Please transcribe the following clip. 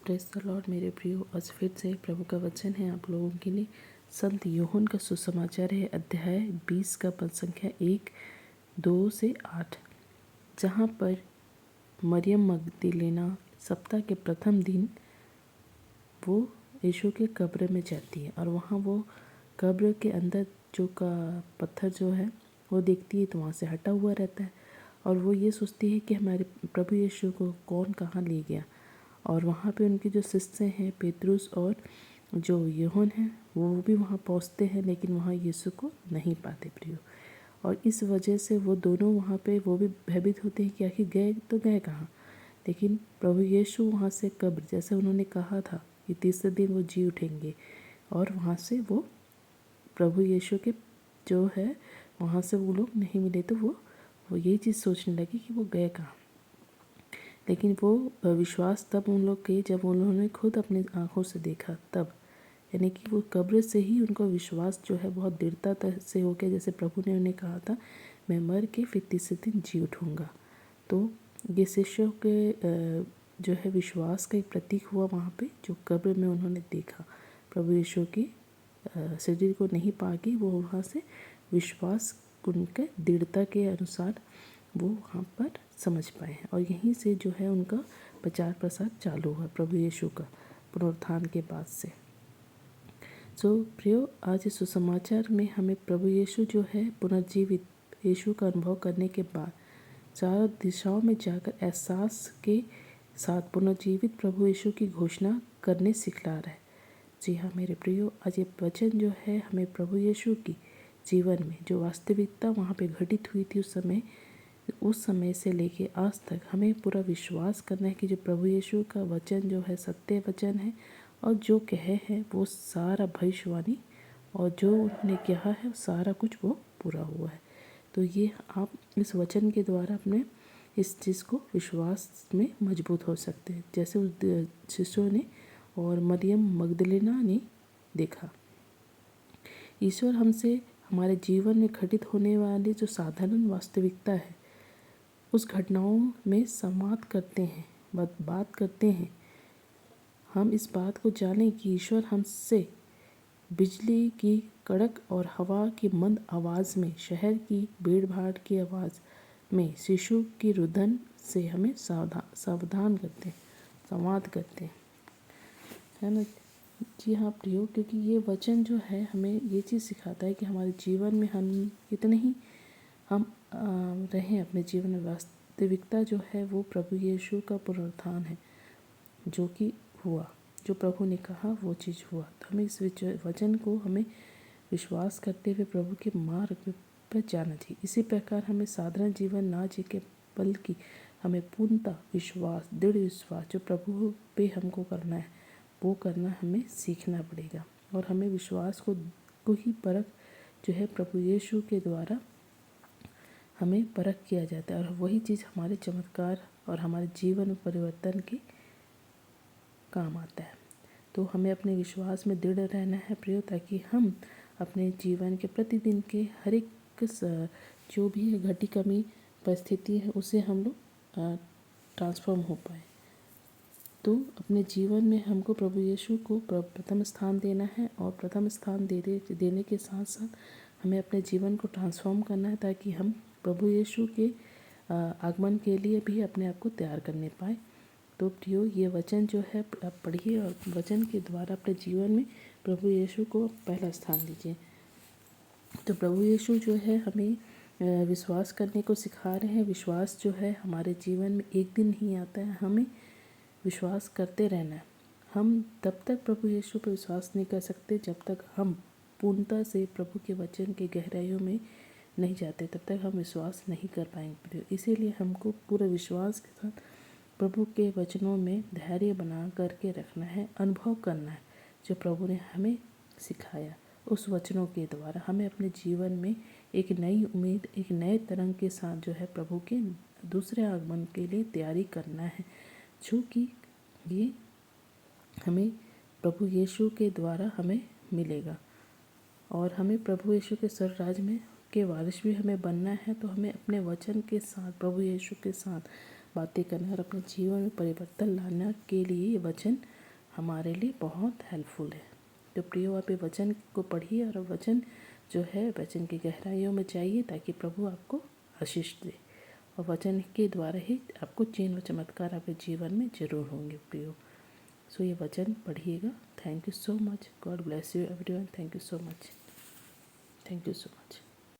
Praise the Lord मेरे प्रियो, आज फिर से प्रभु का वचन है आप लोगों के लिए। संत यूहन्ना का सुसमाचार है, अध्याय 20 का पद संख्या 1, 2 से 8, जहाँ पर मरियम मगदलेना सप्ताह के प्रथम दिन वो यीशु के कब्र में जाती है और वहाँ वो कब्र के अंदर जो का पत्थर जो है वो देखती है तो वहाँ से हटा हुआ रहता है और वो ये सोचती है कि हमारे प्रभु यीशु को कौन कहाँ ले गया। और वहाँ पे उनके जो शिष्य हैं पेतरुस और जो यूहन्ना हैं वो भी वहाँ पहुँचते हैं, लेकिन वहाँ यीशु को नहीं पाते प्रियो। और इस वजह से वो दोनों वहाँ पे वो भी भयभीत होते हैं कि आखिर गए तो गए कहाँ। लेकिन प्रभु यीशु वहाँ से कब्र, जैसे उन्होंने कहा था कि तीसरे दिन वो जी उठेंगे, और वहाँ से वो प्रभु यीशु के जो है वहाँ से वो लोग नहीं मिले, तो वो यही चीज़ सोचने लगी कि वो गए कहाँ। लेकिन वो विश्वास तब उन लोग के जब उन्होंने खुद अपनी आँखों से देखा, तब यानी कि वो कब्र से ही उनका विश्वास जो है बहुत दृढ़ता से हो गया। जैसे प्रभु ने उन्हें कहा था, मैं मर के फिर तीसरे दिन जी उठूँगा। तो ये शिष्यों के जो है विश्वास का एक प्रतीक हुआ वहाँ पे, जो कब्र में उन्होंने देखा। प्रभु यीशु की शरीर को नहीं पाके वो वहाँ से विश्वास उनके दृढ़ता के अनुसार वो वहाँ पर समझ पाए हैं, और यहीं से जो है उनका प्रचार प्रसार चालू हुआ प्रभु यीशु का पुनरुत्थान के बाद से। प्रियो, आज इस सुसमाचार में हमें प्रभु यीशु जो है पुनर्जीवित यीशु का अनुभव करने के बाद चारों दिशाओं में जाकर एहसास के साथ पुनर्जीवित प्रभु यीशु की घोषणा करने सिखला रहा है। जी हाँ मेरे प्रियो, आज ये वचन जो है हमें प्रभु यीशु की जीवन में जो वास्तविकता वहाँ पे घटित हुई थी उस समय से लेके आज तक हमें पूरा विश्वास करना है कि जो प्रभु यीशु का वचन जो है सत्य वचन है, और जो कहे हैं वो सारा भविष्यवाणी और जो उन्होंने कहा है सारा कुछ वो पूरा हुआ है। तो ये आप इस वचन के द्वारा अपने इस चीज़ को विश्वास में मजबूत हो सकते हैं, जैसे उस शिष्यों ने और मरियम मगदलेना ने देखा। ईश्वर हमसे हमारे जीवन में घटित होने वाली जो साधारण वास्तविकता है उस घटनाओं में संवाद करते हैं, बात करते हैं। हम इस बात को जानें कि ईश्वर हमसे बिजली की कड़क और हवा की मंद आवाज़ में, शहर की भीड़ भाड़ की आवाज़ में, शिशु की रुदन से हमें सावधान करते हैं, संवाद करते हैं, है ना। जी हाँ प्रियो, क्योंकि ये वचन जो है हमें ये चीज़ सिखाता है कि हमारे जीवन में हम कितने ही हम रहें अपने जीवन में, वास्तविकता जो है वो प्रभु यीशु का पुनरुत्थान है, जो कि हुआ, जो प्रभु ने कहा वो चीज़ हुआ। तो हमें इस वचन को हमें विश्वास करते हुए प्रभु के मार्ग पर जाना चाहिए। इसी प्रकार हमें साधारण जीवन ना जी के, बल्कि हमें पूर्णतः विश्वास, दृढ़ विश्वास जो प्रभु पे हमको करना है वो करना हमें सीखना पड़ेगा। और हमें विश्वास को ही परख जो है प्रभु यीशु के द्वारा हमें परख किया जाता है, और वही चीज़ हमारे चमत्कार और हमारे जीवन परिवर्तन के काम आता है। तो हमें अपने विश्वास में दृढ़ रहना है प्रियो, ताकि हम अपने जीवन के प्रतिदिन के हर एक जो भी घटी कमी परिस्थिति है उसे हम लोग ट्रांसफॉर्म हो पाए। तो अपने जीवन में हमको प्रभु यीशु को प्रथम स्थान देना है, और प्रथम स्थान देने के साथ साथ हमें अपने जीवन को ट्रांसफॉर्म करना है, ताकि हम प्रभु यीशु के आगमन के लिए भी अपने आप को तैयार करने पाए। तो प्रियो, ये वचन जो है आप पढ़िए और वचन के द्वारा अपने जीवन में प्रभु यीशु को पहला स्थान दीजिए। तो प्रभु यीशु जो है हमें विश्वास करने को सिखा रहे हैं। विश्वास जो है हमारे जीवन में एक दिन नहीं आता है, हमें विश्वास करते रहना है। हम तब तक प्रभु यीशु पर विश्वास नहीं कर सकते जब तक हम पूर्णता से प्रभु के वचन के गहराइयों में नहीं जाते, तब तक हम विश्वास नहीं कर पाएंगे। इसीलिए हमको पूरे विश्वास के साथ प्रभु के वचनों में धैर्य बना करके रखना है, अनुभव करना है जो प्रभु ने हमें सिखाया। उस वचनों के द्वारा हमें अपने जीवन में एक नई उम्मीद, एक नए तरंग के साथ जो है प्रभु के दूसरे आगमन के लिए तैयारी करना है, जो कि ये हमें प्रभु यीशु के द्वारा हमें मिलेगा। और हमें प्रभु यीशु के स्वर्ग राज्य में के वारिस भी हमें बनना है। तो हमें अपने वचन के साथ प्रभु यीशु के साथ बातें करना और अपने जीवन में परिवर्तन लाने के लिए ये वचन हमारे लिए बहुत हेल्पफुल है। तो प्रियो, आप ये वचन को पढ़िए और वचन जो है वचन की गहराइयों में जाइए ताकि प्रभु आपको आशीष दे, और वचन के द्वारा ही आपको चिन्ह और चमत्कार आपके जीवन में जरूर होंगे प्रियो। सो ये वचन पढ़िएगा। Thank you so much. God bless you everyone. Thank you so much. Thank you so much.